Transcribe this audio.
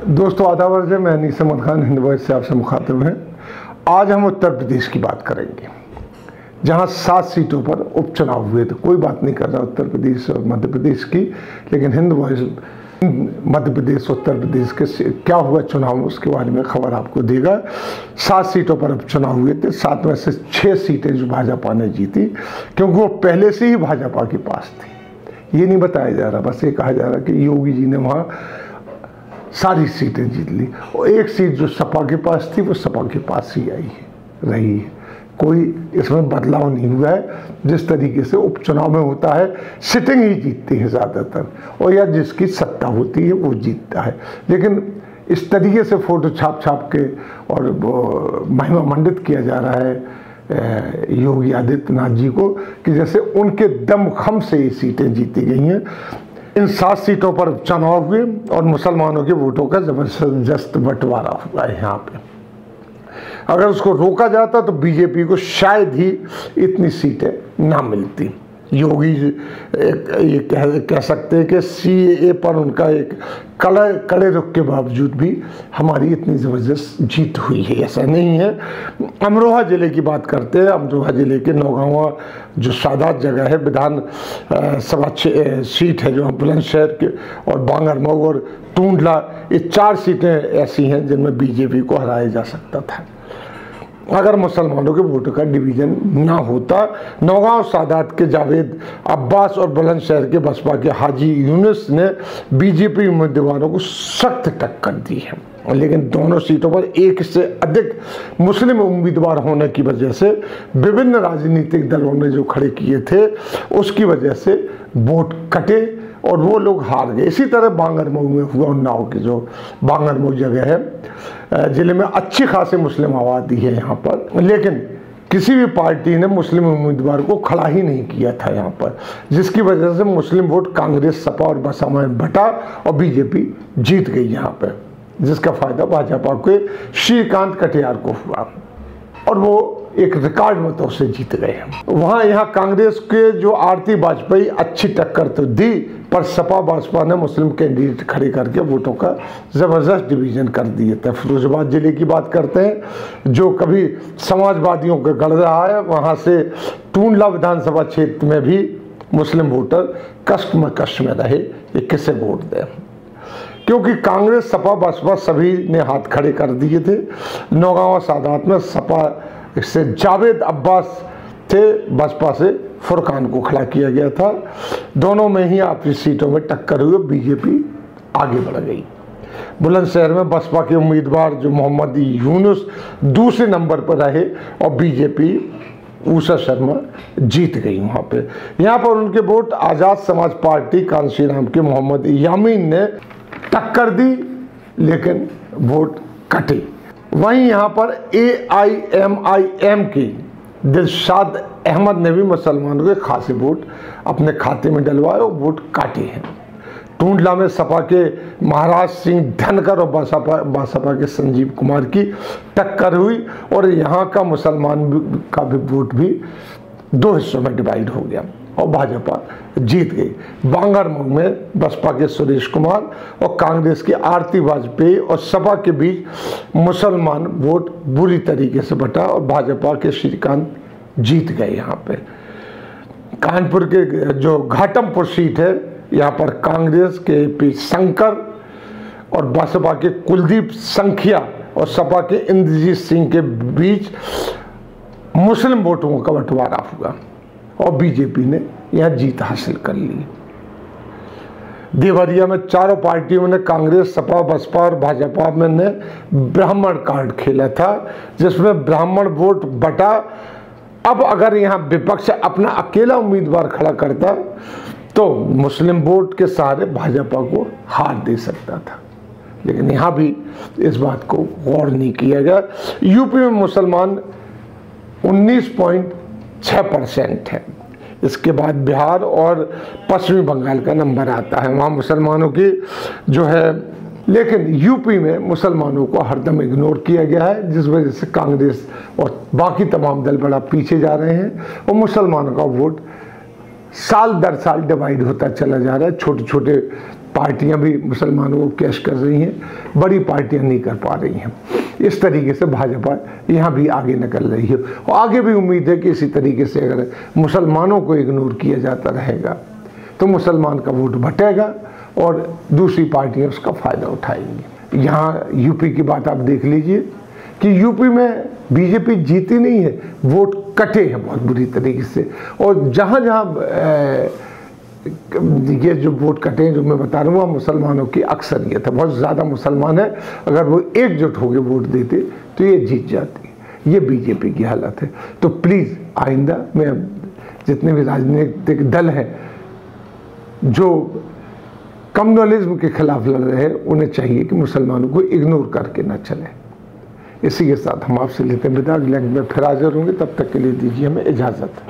दोस्तों आदाब से मैं अनीस अहमद खान हिंद वॉइस से आपसे मुखातिब हैं। आज हम उत्तर प्रदेश की बात करेंगे, जहां 7 सीटों पर उपचुनाव हुए थे। कोई बात नहीं कर रहा उत्तर प्रदेश और मध्य प्रदेश की, लेकिन हिंद वॉइस मध्य प्रदेश उत्तर प्रदेश के क्या हुआ चुनाव में उसके बारे में खबर आपको देगा। 7 सीटों पर उपचुनाव हुए थे। 7 में से 6 सीटें जो भाजपा ने जीती, क्योंकि वो पहले से ही भाजपा के पास थी। ये नहीं बताया जा रहा, बस ये कहा जा रहा कि योगी जी ने वहाँ सारी सीटें जीत ली, और एक सीट जो सपा के पास थी वो सपा के पास ही रही है। कोई इसमें बदलाव नहीं हुआ है। जिस तरीके से उपचुनाव में होता है, सिटिंग ही जीतती है ज़्यादातर, और या जिसकी सत्ता होती है वो जीतता है। लेकिन इस तरीके से फोटो छाप के और महिमा मंडित किया जा रहा है योगी आदित्यनाथ जी को कि जैसे उनके दमखम से ये सीटें जीती गई हैं। इन 7 सीटों पर चुनाव हुए और मुसलमानों के वोटों का जबरदस्त बंटवारा हुआ है यहाँ पे। अगर उसको रोका जाता तो बीजेपी को शायद ही इतनी सीटें ना मिलती। योगी ये कह सकते हैं कि सीएए पर उनका एक कड़े रुख के बावजूद भी हमारी इतनी ज़बरदस्त जीत हुई है, ऐसा नहीं है। अमरोहा ज़िले की बात करते हैं। अमरोहा ज़िले के नौगांवा जो सादात जगह है, विधान सभा सीट है जो बुलंदशहर के, और बांगरमऊ और टूंडला, ये 4 सीटें ऐसी हैं जिनमें बीजेपी को हराया जा सकता था अगर मुसलमानों के वोटों का डिवीज़न ना होता। नौगांव सादात के जावेद अब्बास और बुलंदशहर के बसपा के हाजी यूनुस ने बीजेपी उम्मीदवारों को सख्त टक्कर दी है, लेकिन दोनों सीटों पर एक से अधिक मुस्लिम उम्मीदवार होने की वजह से विभिन्न राजनीतिक दलों ने जो खड़े किए थे उसकी वजह से वोट कटे और वो लोग हार गए। इसी तरह बांगरमऊ में हुआ। उन्नाव की जो बांगरमऊ जगह है, ज़िले में अच्छी खासी मुस्लिम आबादी है यहाँ पर, लेकिन किसी भी पार्टी ने मुस्लिम उम्मीदवार को खड़ा ही नहीं किया था यहाँ पर, जिसकी वजह से मुस्लिम वोट कांग्रेस, सपा और बसपा में बटा और बीजेपी जीत गई यहाँ पर, जिसका फायदा भाजपा के श्रीकांत कटियार को हुआ और वो एक रिकॉर्ड मतों से जीत गए हैं। वहाँ यहाँ कांग्रेस के जो आरती वाजपेयी अच्छी टक्कर तो दी, पर सपा बसपा ने मुस्लिम कैंडिडेट खड़े करके वोटों का ज़बरदस्त डिवीज़न कर दिए थे। फिरोजाबाद जिले की बात करते हैं, जो कभी समाजवादियों का गढ़ रहा है, वहाँ से टूंडला विधानसभा क्षेत्र में भी मुस्लिम वोटर कश्मकश में रहे ये किसे वोट दें, क्योंकि कांग्रेस, सपा, बसपा सभी ने हाथ खड़े कर दिए थे। नौगांवा सादात में सपा से जावेद अब्बास थे, बसपा से फुरकान को खड़ा किया गया था। दोनों में ही आपसी सीटों में टक्कर हुई, बीजेपी आगे बढ़ गई। बुलंदशहर में बसपा के उम्मीदवार जो मोहम्मद यूनुस दूसरे नंबर पर रहे और बीजेपी ऊषा शर्मा जीत गई वहाँ पे। यहाँ पर उनके वोट आज़ाद समाज पार्टी कांशीराम के मोहम्मद यामीन ने टक्कर दी, लेकिन वोट कटे। वहीं यहाँ पर AIMIM की दिलशाद अहमद ने भी मुसलमानों के खासे वोट अपने खाते में डलवाए और वोट काटे हैं। टूंडला में सपा के महाराज सिंह धनकर और बसपा के संजीव कुमार की टक्कर हुई और यहाँ का मुसलमान का भी वोट भी 2 हिस्सों में डिवाइड हो गया और भाजपा जीत गई। बांगरमऊ में बसपा के सुरेश कुमार और कांग्रेस की आरती वाजपेयी और सपा के बीच मुसलमान वोट बुरी तरीके से बटा और भाजपा के श्रीकांत जीत गए। यहाँ पे कानपुर के जो घाटमपुर सीट है, यहाँ पर कांग्रेस के पी शंकर और बसपा के कुलदीप संखिया और सपा के इंद्रजीत सिंह के बीच मुस्लिम वोटों का बंटवारा हुआ और बीजेपी ने यह जीत हासिल कर ली। देवरिया में चारों पार्टियों ने, कांग्रेस, सपा, बसपा और भाजपा में ने ब्राह्मण कार्ड खेला था, जिसमें ब्राह्मण वोट बटा। अब अगर यहाँ विपक्ष अपना अकेला उम्मीदवार खड़ा करता तो मुस्लिम वोट के सहारे भाजपा को हार दे सकता था, लेकिन यहाँ भी इस बात को गौर नहीं किया गया। यूपी में मुसलमान 19.6% है। इसके बाद बिहार और पश्चिमी बंगाल का नंबर आता है, वहाँ मुसलमानों की जो है, लेकिन यूपी में मुसलमानों को हरदम इग्नोर किया गया है, जिस वजह से कांग्रेस और बाकी तमाम दल बड़ा पीछे जा रहे हैं और मुसलमानों का वोट साल दर साल डिवाइड होता चला जा रहा है। छोटे छोटे पार्टियां भी मुसलमानों को कैश कर रही हैं, बड़ी पार्टियां नहीं कर पा रही हैं। इस तरीके से भाजपा यहाँ भी आगे निकल रही है और आगे भी उम्मीद है कि इसी तरीके से अगर मुसलमानों को इग्नोर किया जाता रहेगा तो मुसलमान का वोट बटेगा और दूसरी पार्टियां उसका फ़ायदा उठाएंगी। यहाँ यूपी की बात आप देख लीजिए कि यूपी में बीजेपी जीती नहीं है, वोट कटे हैं बहुत बुरी तरीके से। और जहाँ जहाँ ये जो वोट कटे हैं जो मैं बता रहा हूँ, वह मुसलमानों की अक्सरियत है, बहुत ज़्यादा मुसलमान है। अगर वो एकजुट होकर वोट देते तो ये जीत जाती। ये बीजेपी की हालत है। तो प्लीज़ आइंदा में जितने भी राजनीतिक दल हैं जो कम्युनलिज्म के खिलाफ लड़ रहे हैं, उन्हें चाहिए कि मुसलमानों को इग्नोर करके ना चले। इसी के साथ हम आपसे लेते हैं विदा। अगले में फिर हाजिर होंगे, तब तक के लिए दीजिए हमें इजाज़त।